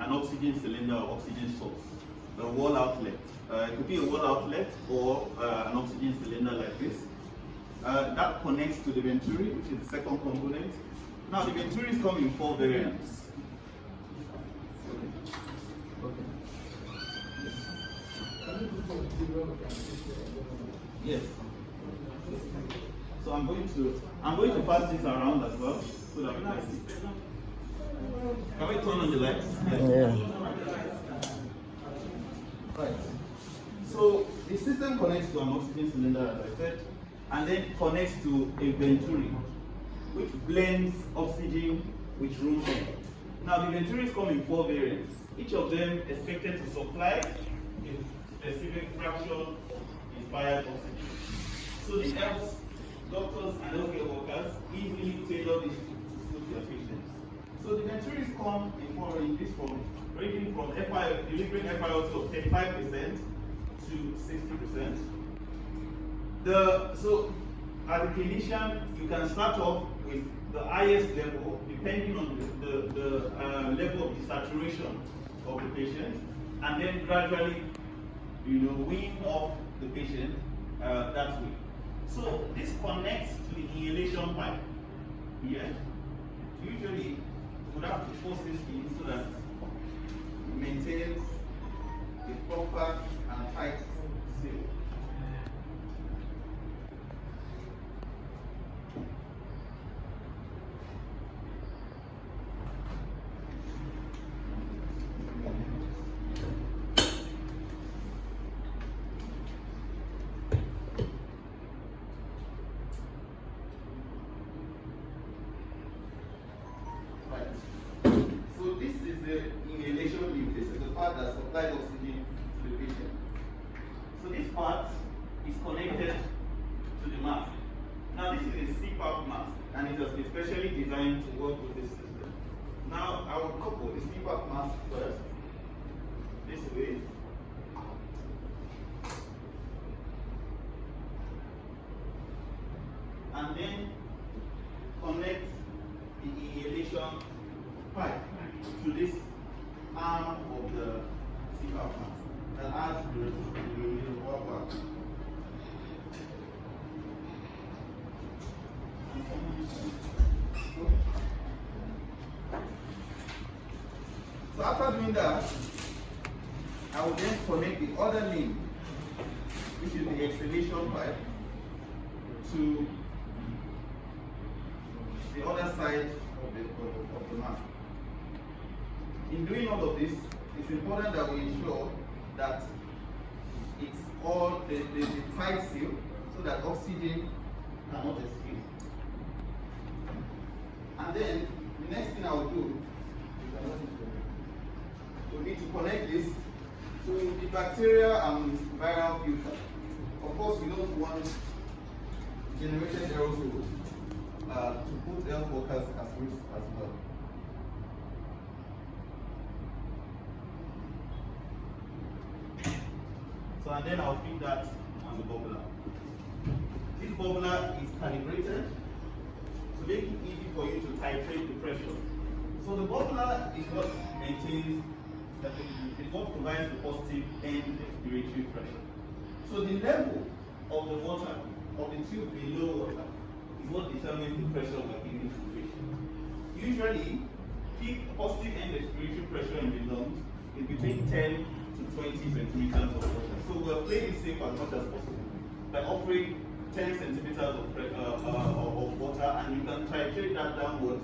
an oxygen cylinder or oxygen source, a wall outlet. It could be a wall outlet or an oxygen cylinder like this. That connects to the venturi, which is the second component. Now the venturis come in 4 variants. Yes. So I'm going to pass this around as well so that we can see. Can we turn on the lights? Yes. Yeah. Right. So the system connects to an oxygen cylinder, as I said, and then connects to a venturi, which blends oxygen with room air. Now the venturis come in 4 variants. Each of them expected to supply a specific fraction of inspired oxygen. So this helps doctors and healthcare workers easily tailor this to suit their patients. So the venturis come in this form, ranging from delivering FiO2 of 35% to 60%. So as a clinician, you can start off with the highest level, depending on the level of desaturation of the patient, and then gradually, wean off the patient that way. So this connects to the inhalation pipe here. Usually, you would have to force this in so that it maintains a proper and tight seal. So this is the inhalation leaf. This is the part that supplies oxygen to the patient. So this part is connected to the mask. Now this is a CPAP mask, and it has been specially designed to work with this system. Now I will couple the CPAP mask first, this way. And then connect the inhalation pipe to this arm of the CPAP mask that adds to the water. So after doing that, I will then connect the other limb, which is the exhalation pipe, to the other side of the mask. In doing all of this, it's important that we ensure that it's all the tight seal so that oxygen cannot escape. And then the next thing I will do will be to connect this to the bacterial and viral filter. Of course, we don't want generated aerosols to put health workers at risk as well. So and then I'll feed that on the bubbler. This bubbler is calibrated to make it easy for you to titrate the pressure. So the bubbler is what maintains, is what provides the positive end expiratory pressure. So the level of the water, of the tube below water, is what determines the pressure we're giving to the patient. Usually, peak positive end expiratory pressure in the lungs is between 10 to 20 centimeters of water. So we're playing it safe as much as possible by offering 10 centimeters of water, and you can titrate that downwards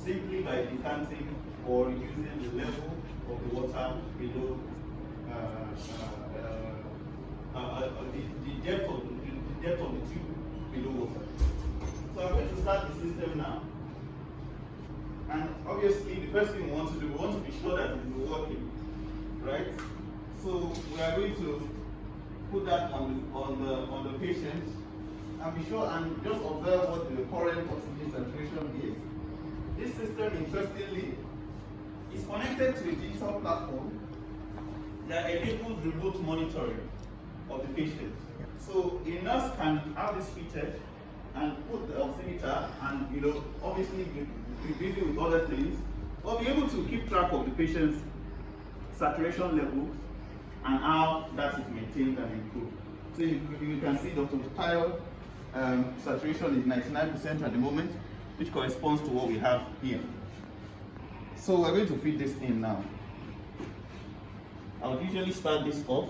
simply by decanting or reducing the level of the water below the depth of the tube below water. So I'm going to start the system now. And obviously, the first thing we want to do, we want to be sure that it is working, right? So we are going to put that on the patient and be sure and just observe what the current oxygen saturation is. This system, interestingly, is connected to a digital platform that enables remote monitoring of the patient. So a nurse can have this fitted and put the oximeter and obviously be busy with other things, or be able to keep track of the patient's saturation levels and how that is maintained and improved. So you can see Dr. Tayo saturation is 99% at the moment, which corresponds to what we have here. So we're going to feed this in now. I would usually start this off.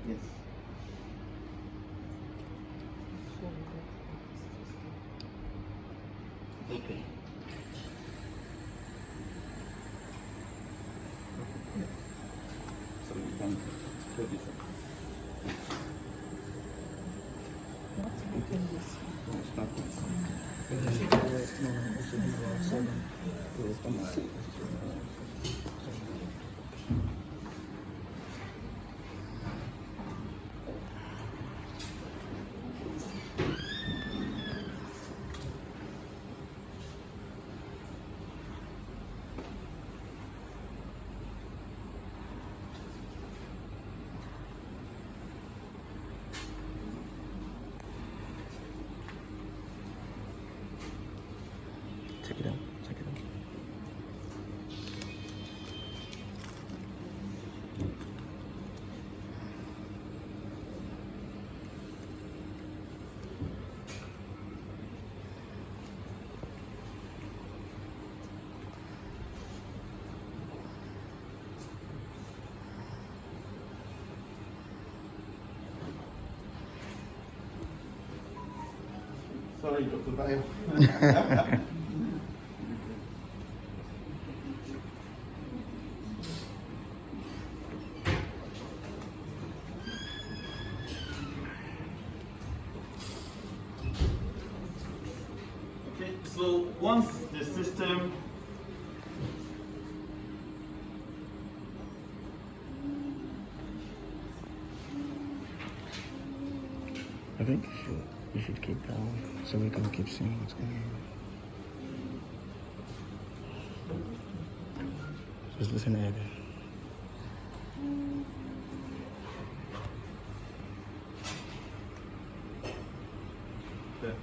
Yes. Okay. So you can put this up. What's between this? No, it's not this. Check it out. Check it out. Sorry, Dr. Tayo. Okay, so once the system I think you should keep that one so we can keep seeing what's going on. Just listen to it. there.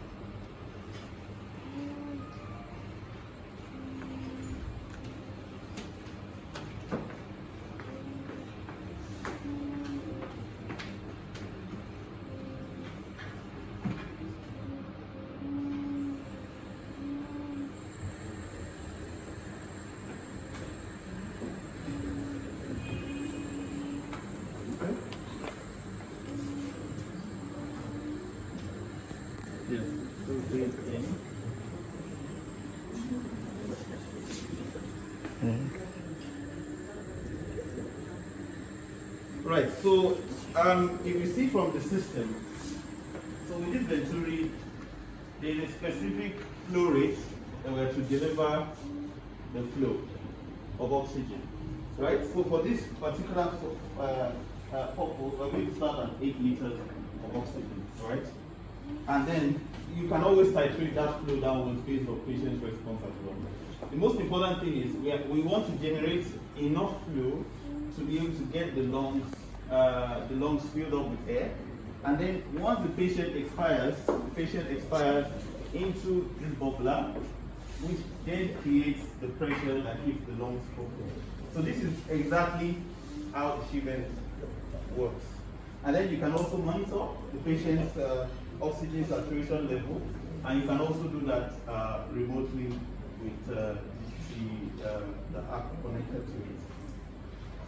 Yes. So breathe in. Right. So if you see from the system, so with this venturi, there is a specific flow rate that we're to deliver the flow of oxygen. Right. So for this particular purpose, we're going to start at 8 liters of oxygen. Right. And then you can always titrate that flow downwards based on patient's response as well. The most important thing is we want to generate enough flow to be able to get the lungs filled up with air. And then once the patient expires into this bubbler, which then creates the pressure that keeps the lungs open. So this is exactly how the ShiVent works. And then you can also monitor the patient's oxygen saturation level, and you can also do that remotely with the app connected to it.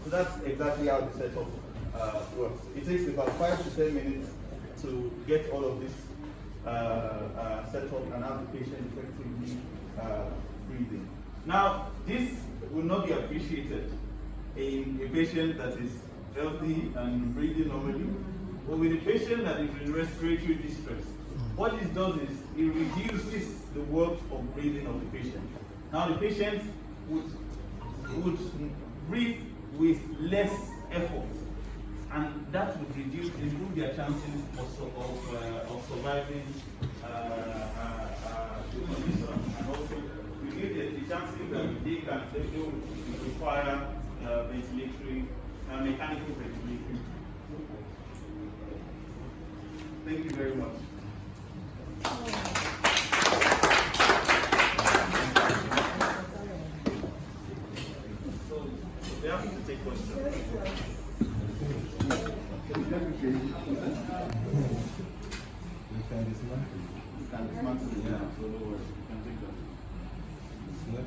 So that's exactly how the setup works. It takes about 5 to 10 minutes to get all of this set up and have the patient effectively breathing. Now, this will not be appreciated in a patient that is healthy and breathing normally, but with a patient that is in respiratory distress. What this does is it reduces the work of breathing of the patient. Now the patient would breathe with less effort, and that would improve their chances of surviving the condition, and also reduce the chances that they will require mechanical ventilation. Thank you very much. can dismantle it, yeah, so no worries. You can take that.